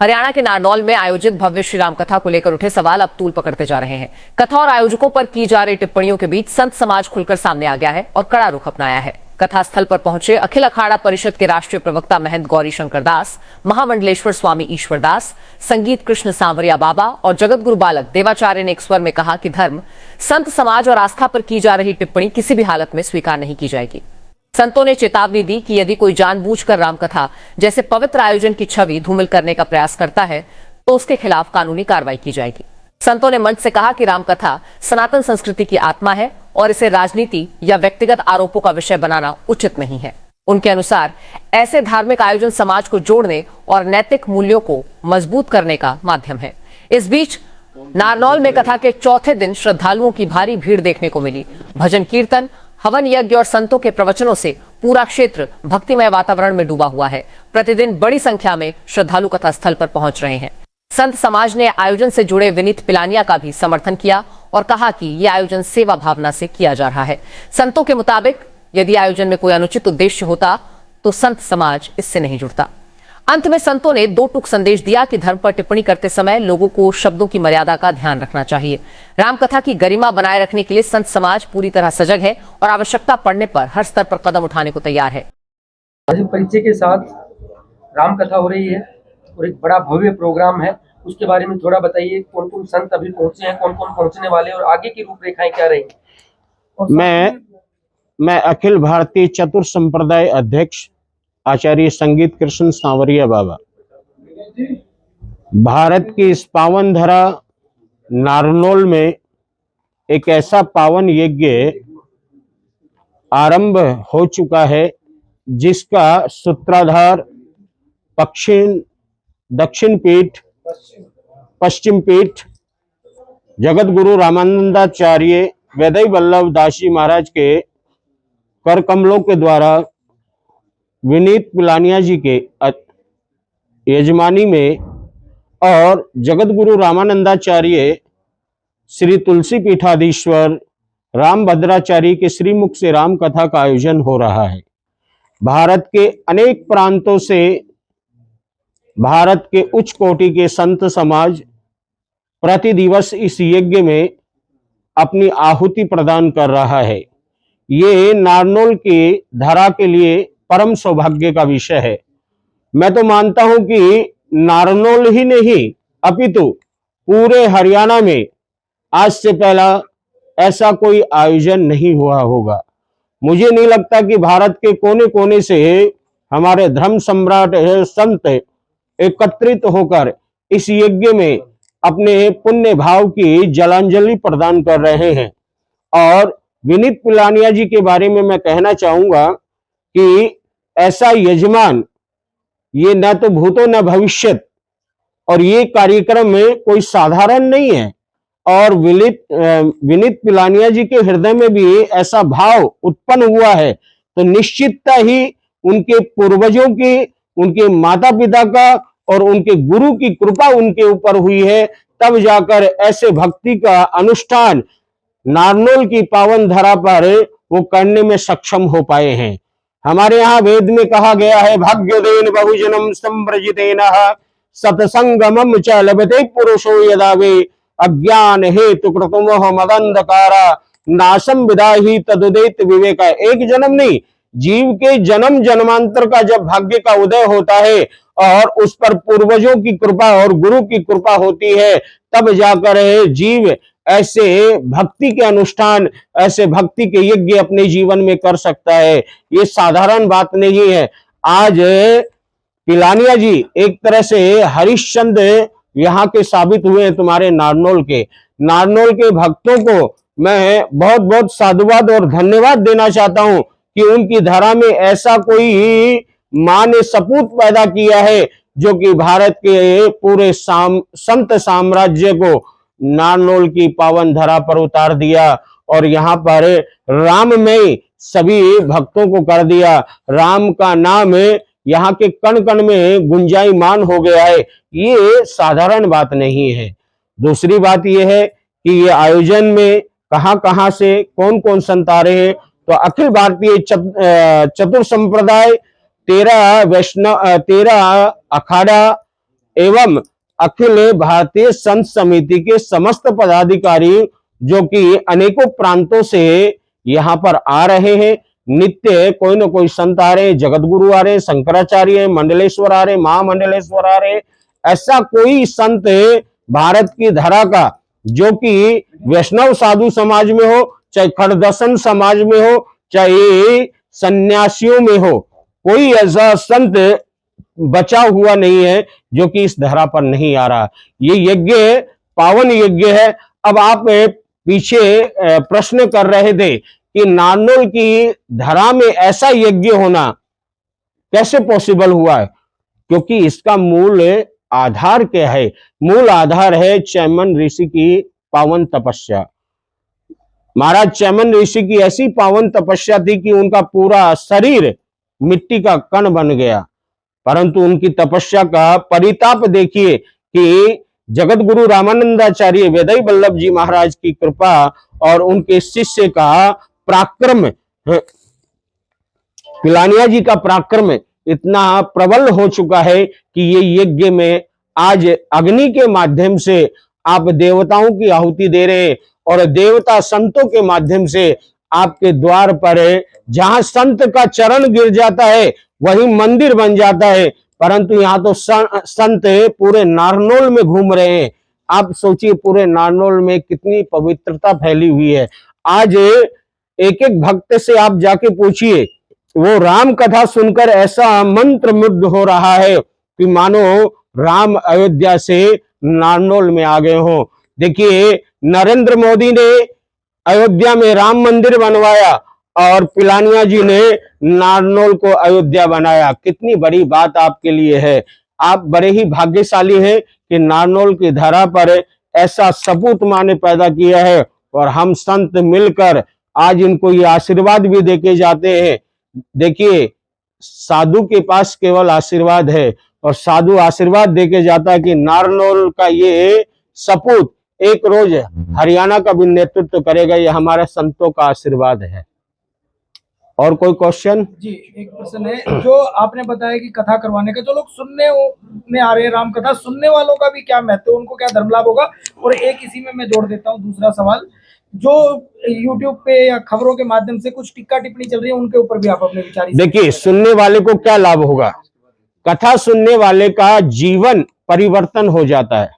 हरियाणा के नारनौल में आयोजित भव्य श्री राम कथा को लेकर उठे सवाल अब तूल पकड़ते जा रहे हैं। कथा और आयोजकों पर की जा रही टिप्पणियों के बीच संत समाज खुलकर सामने आ गया है और कड़ा रुख अपनाया है। कथा स्थल पर पहुंचे अखिल अखाड़ा परिषद के राष्ट्रीय प्रवक्ता महंत गौरी शंकर दास, महामंडलेश्वर स्वामी ईश्वर दास, संगीत कृष्ण सांवरिया बाबा और जगत गुरु बालक देवाचार्य ने एक स्वर में कहा कि धर्म, संत समाज और आस्था पर की जा रही टिप्पणी किसी भी हालत में स्वीकार नहीं की जाएगी। संतों ने चेतावनी दी कि यदि कोई जानबूझकर रामकथा जैसे पवित्र आयोजन की छवि धूमिल करने का प्रयास करता है तो उसके खिलाफ कानूनी कार्रवाई की जाएगी। संतों ने मंच से कहा कि रामकथा सनातन संस्कृति की आत्मा है और इसे राजनीति या व्यक्तिगत आरोपों का विषय बनाना उचित नहीं है। उनके अनुसार ऐसे धार्मिक आयोजन समाज को जोड़ने और नैतिक मूल्यों को मजबूत करने का माध्यम है। इस बीच नारनौल में कथा के चौथे दिन श्रद्धालुओं की भारी भीड़ देखने को मिली। भजन कीर्तन, हवन यज्ञ और संतों के प्रवचनों से पूरा क्षेत्र भक्तिमय वातावरण में डूबा हुआ है। प्रतिदिन बड़ी संख्या में श्रद्धालु कथा स्थल पर पहुंच रहे हैं। संत समाज ने आयोजन से जुड़े विनीत पिलानिया का भी समर्थन किया और कहा कि यह आयोजन सेवा भावना से किया जा रहा है। संतों के मुताबिक यदि आयोजन में कोई अनुचित उद्देश्य होता तो संत समाज इससे नहीं जुड़ता। अंत में संतों ने दो टूक संदेश दिया कि धर्म पर टिप्पणी करते समय लोगों को शब्दों की मर्यादा का ध्यान रखना चाहिए। रामकथा की गरिमा बनाए रखने के लिए संत समाज पूरी तरह सजग है और आवश्यकता पड़ने पर हर स्तर पर कदम उठाने को तैयार है। परिचय के साथ रामकथा हो रही है और एक बड़ा भव्य प्रोग्राम है, उसके बारे में थोड़ा बताइए। कौन कौन संत अभी पहुंचे हैं, कौन कौन पहुंचने वाले और आगे की रूपरेखाएं क्या रहेंगी? मैं अखिल भारतीय चतुर संप्रदाय अध्यक्ष आचार्य संगीत कृष्ण सांवरिया बाबा भारत की इस पावन धरा नारनौल में एक ऐसा पावन यज्ञ आरंभ हो चुका है जिसका सूत्रधार दक्षिण पीठ, पश्चिम पीठ जगत गुरु रामानंदाचार्य वेदई वल्लभ दास जी महाराज के कर कमलों के द्वारा विनीत पिलानिया जी के यजमानी में और जगत गुरु रामानंदाचार्य श्री तुलसी पीठाधीश्वर राम भद्राचार्य के श्रीमुख से राम कथा का आयोजन हो रहा है। भारत के अनेक प्रांतों से भारत के उच्च कोटि के संत समाज प्रति दिवस इस यज्ञ में अपनी आहुति प्रदान कर रहा है। ये नारनौल की धरा के लिए परम सौभाग्य का विषय है। मैं तो मानता हूं कि नारनौल ही नहीं अपितु पूरे हरियाणा में आज से पहला ऐसा कोई आयोजन नहीं हुआ होगा। मुझे नहीं लगता कि भारत के कोने कोने से हमारे धर्म सम्राट संत एकत्रित होकर इस यज्ञ में अपने पुण्य भाव की जलांजलि प्रदान कर रहे हैं। और विनीत पिलानिया जी के बारे में मैं कहना चाहूंगा कि ऐसा यजमान ये न तो भूतो न भविष्यत, और ये कार्यक्रम में कोई साधारण नहीं है। और विनीत पिलानिया जी के हृदय में भी ऐसा भाव उत्पन्न हुआ है तो निश्चितता ही उनके पूर्वजों की, उनके माता पिता का और उनके गुरु की कृपा उनके ऊपर हुई है, तब जाकर ऐसे भक्ति का अनुष्ठान नारनौल की पावन धरा पर वो करने में सक्षम हो पाए हैं। हमारे यहाँ वेद में कहा गया है, भाग्योदेन बहुजनम संव्रजितेन सतसंगमम च लभते पुरुषो यदा वे अज्ञान हेतु कृतमोह मदंधकारा नाशम विदाहि तदुदित विवेक। एक जन्म नहीं, जीव के जन्म जन्मांतर का जब भाग्य का उदय होता है और उस पर पूर्वजों की कृपा और गुरु की कृपा होती है, तब जाकर जीव ऐसे भक्ति के अनुष्ठान, ऐसे भक्ति के यज्ञ अपने जीवन में कर सकता है। ये साधारण बात नहीं है। आज पिलानिया जी एक तरह से हरिश्चंद्र यहाँ के साबित हुए हैं। तुम्हारे नारनौल के भक्तों को मैं बहुत बहुत साधुवाद और धन्यवाद देना चाहता हूं कि उनकी धरा में ऐसा कोई मां ने सपूत पैदा किया है जो कि भारत के पूरे संत साम्राज्य को नारनौल की पावन धरा पर उतार दिया और यहाँ पर राम में सभी भक्तों को कर दिया। राम का नाम यहाँ के कण कण में गुंजायमान हो गया है। ये साधारण बात नहीं है। दूसरी बात यह है कि ये आयोजन में कहां से कौन कौन संत आ रहे हैं, तो अखिल भारतीय चतुर संप्रदाय 13 अखाड़ा एवं अखिल भारतीय संत समिति के समस्त पदाधिकारी जो कि अनेकों प्रांतों से यहाँ पर आ रहे हैं। नित्य कोई ना कोई संत आ रहे, जगत गुरु आ रहे, शंकराचार्य, मंडलेश्वर आ रहे, महामंडलेश्वर आ रहे। ऐसा कोई संत भारत की धरा का जो कि वैष्णव साधु समाज में हो, चाहे खड़दर्शन समाज में हो, चाहे सन्यासियों में हो, कोई ऐसा संत बचा हुआ नहीं है जो कि इस धरा पर नहीं आ रहा। ये यज्ञ पावन यज्ञ है। अब आप पीछे प्रश्न कर रहे थे कि नारनौल की धरा में ऐसा यज्ञ होना कैसे पॉसिबल हुआ है, क्योंकि इसका मूल आधार क्या है? मूल आधार है चैमन ऋषि की पावन तपस्या। महाराज चैमन ऋषि की ऐसी पावन तपस्या थी कि उनका पूरा शरीर मिट्टी का कण बन गया, परंतु उनकी तपस्या का परिताप देखिए कि जगत गुरु रामानंदाचार्य वेदाई वल्लभ जी महाराज की कृपा और उनके शिष्य का पराक्रम, पिलानिया जी का पराक्रम इतना प्रबल हो चुका है कि ये यज्ञ में आज अग्नि के माध्यम से आप देवताओं की आहुति दे रहे हैं और देवता संतों के माध्यम से आपके द्वार पर जहां संत का चरण गिर जाता है वही मंदिर बन जाता है। परंतु यहाँ तो संत पूरे नारनौल में घूम रहे हैं। आप सोचिए पूरे नारनौल में कितनी पवित्रता फैली हुई है। आज एक एक भक्त से आप जाके पूछिए, वो राम कथा सुनकर ऐसा मंत्र मुग्ध हो रहा है कि मानो राम अयोध्या से नारनौल में आ गए हो। देखिए नरेंद्र मोदी ने अयोध्या में राम मंदिर बनवाया और पिलानिया जी ने नारनौल को अयोध्या बनाया। कितनी बड़ी बात आपके लिए है। आप बड़े ही भाग्यशाली हैं कि नारनौल की धरा पर ऐसा सपूत माँ ने पैदा किया है और हम संत मिलकर आज इनको ये आशीर्वाद भी देके जाते हैं। देखिए साधु के पास केवल आशीर्वाद है और साधु आशीर्वाद देके जाता है कि नारनौल का ये सपूत एक रोज हरियाणा का भी नेतृत्व करेगा। ये हमारे संतों का आशीर्वाद है। और कोई क्वेश्चन? जी एक प्रश्न है, जो आपने बताया कि कथा करवाने का, जो लोग सुनने में आ रहे हैं राम कथा, सुनने वालों का भी क्या महत्व, उनको क्या धर्म लाभ होगा? और एक इसी में मैं जोड़ देता हूँ दूसरा सवाल, जो YouTube पे या खबरों के माध्यम से कुछ टिक्का टिप्पणी चल रही है, उनके ऊपर भी आप अपने विचार। देखिए सुनने वाले को क्या लाभ होगा? कथा सुनने वाले का जीवन परिवर्तन हो जाता है।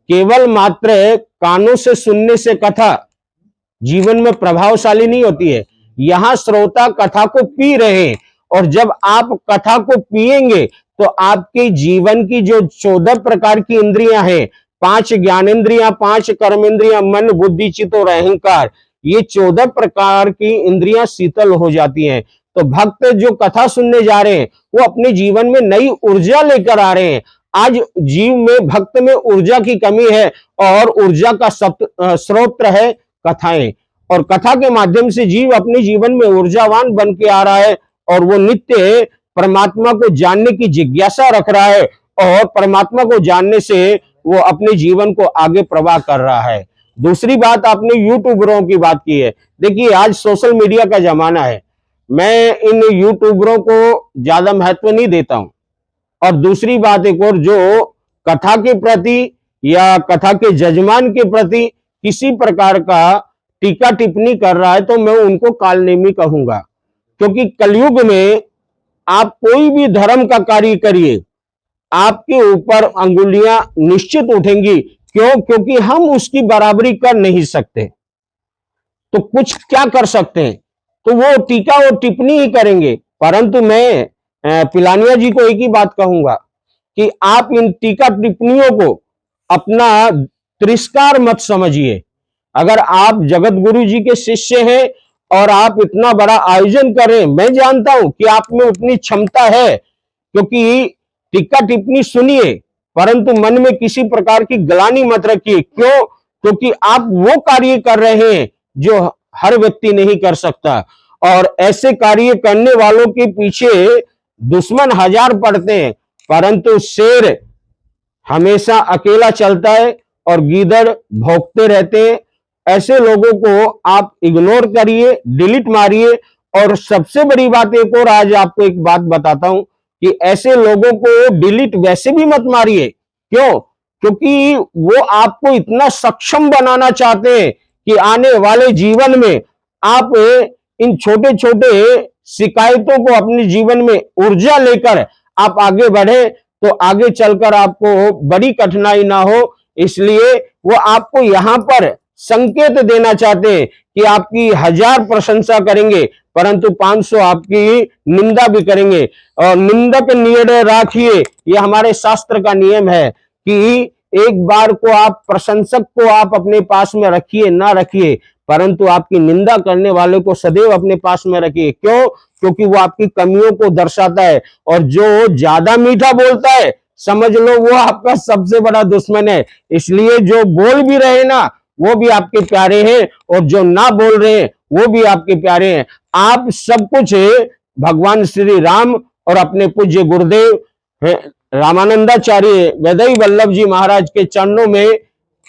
केवल मात्र कानों से सुनने से कथा जीवन में प्रभावशाली नहीं होती है। यहाँ श्रोता कथा को पी रहे हैं और जब आप कथा को पिएंगे तो आपके जीवन की जो 14 प्रकार की इंद्रियां हैं, 5 ज्ञानेंद्रियां, 5 कर्मेंद्रियां, मन, बुद्धि, चित्त और अहंकार, ये 14 प्रकार की इंद्रियां शीतल हो जाती हैं। तो भक्त जो कथा सुनने जा रहे हैं वो अपने जीवन में नई ऊर्जा लेकर आ रहे हैं। आज जीव में, भक्त में ऊर्जा की कमी है और ऊर्जा का स्रोत है कथाएं, और कथा के माध्यम से जीव अपने जीवन में ऊर्जावान बन के आ रहा है और वो नित्य परमात्मा को जानने की जिज्ञासा रख रहा है और परमात्मा को जानने से वो अपने जीवन को आगे प्रवाह कर रहा है। दूसरी बात, आपने यूट्यूबरों की बात की है। देखिए आज सोशल मीडिया का जमाना है, मैं इन यूट्यूबरों को ज्यादा महत्व नहीं देता हूं। और दूसरी बात एक और, जो कथा के प्रति या कथा के जजमान के प्रति किसी प्रकार का टीका टिप्पणी कर रहा है तो मैं उनको कालनेमी कहूंगा, क्योंकि कलयुग में आप कोई भी धर्म का कार्य करिए आपके ऊपर अंगुलियां निश्चित उठेंगी। क्यों? क्योंकि हम उसकी बराबरी कर नहीं सकते, तो कुछ क्या कर सकते हैं, तो वो टीका और टिप्पणी ही करेंगे। परंतु मैं पिलानिया जी को एक ही बात कहूंगा कि आप इन टीका टिप्पणियों को अपना तिरस्कार मत समझिए। अगर आप जगत गुरु जी के शिष्य हैं और आप इतना बड़ा आयोजन कर रहे हैं, मैं जानता हूं कि आप में उतनी क्षमता है, क्योंकि टीका टिप्पणी सुनिए परंतु मन में किसी प्रकार की ग्लानि मत रखिए। क्यों? क्योंकि आप वो कार्य कर रहे हैं जो हर व्यक्ति नहीं कर सकता, और ऐसे कार्य करने वालों के पीछे दुश्मन हजार पड़ते हैं, परंतु शेर हमेशा अकेला चलता है और गीदड़ भौंकते रहते हैं। ऐसे लोगों को आप इग्नोर करिए, डिलीट मारिए। और सबसे बड़ी बात एक और, आज आपको एक बात बताता हूं कि ऐसे लोगों को डिलीट वैसे भी मत मारिए, क्यों? क्योंकि वो आपको इतना सक्षम बनाना चाहते हैं कि आने वाले जीवन में आप इन छोटे छोटे शिकायतों को अपने जीवन में ऊर्जा लेकर आप आगे बढ़े, तो आगे चलकर आपको बड़ी कठिनाई ना हो। इसलिए वो आपको यहां पर संकेत देना चाहते हैं कि आपकी 1000 प्रशंसा करेंगे परंतु 500 आपकी निंदा भी करेंगे। और निंदक नियत राखिए, ये हमारे शास्त्र का नियम है कि एक बार को आप प्रशंसक को आप अपने पास में रखिए ना रखिए, परंतु आपकी निंदा करने वाले को सदैव अपने पास में रखिए। क्यों? क्योंकि वो आपकी कमियों को दर्शाता है, और जो ज्यादा मीठा बोलता है समझ लो वो आपका सबसे बड़ा दुश्मन है। इसलिए जो बोल भी रहे ना वो भी आपके प्यारे हैं, और जो ना बोल रहे हैं वो भी आपके प्यारे हैं। आप सब कुछ भगवान श्री राम और अपने पूज्य गुरुदेव रामानंदाचार्य वेदई वल्लभ जी महाराज के चरणों में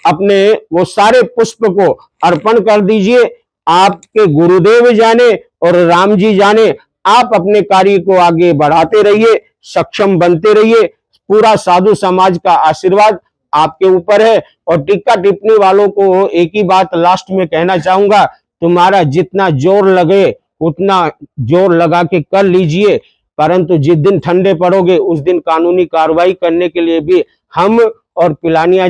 अपने वो सारे पुष्प को अर्पण कर दीजिए। आपके गुरुदेव जाने और राम जी जाने, आप अपने कार्य को आगे बढ़ाते रहिए, सक्षम बनते रहिए। पूरा साधु समाज का आशीर्वाद आपके ऊपर है। और टिक्का टिप्पणी वालों को एक ही बात लास्ट में कहना चाहूंगा, तुम्हारा जितना जोर लगे उतना जोर लगा के कर लीजिए, परंतु जिस दिन ठंडे पड़ोगे उस दिन कानूनी कार्रवाई करने के लिए भी हम और पिलानिया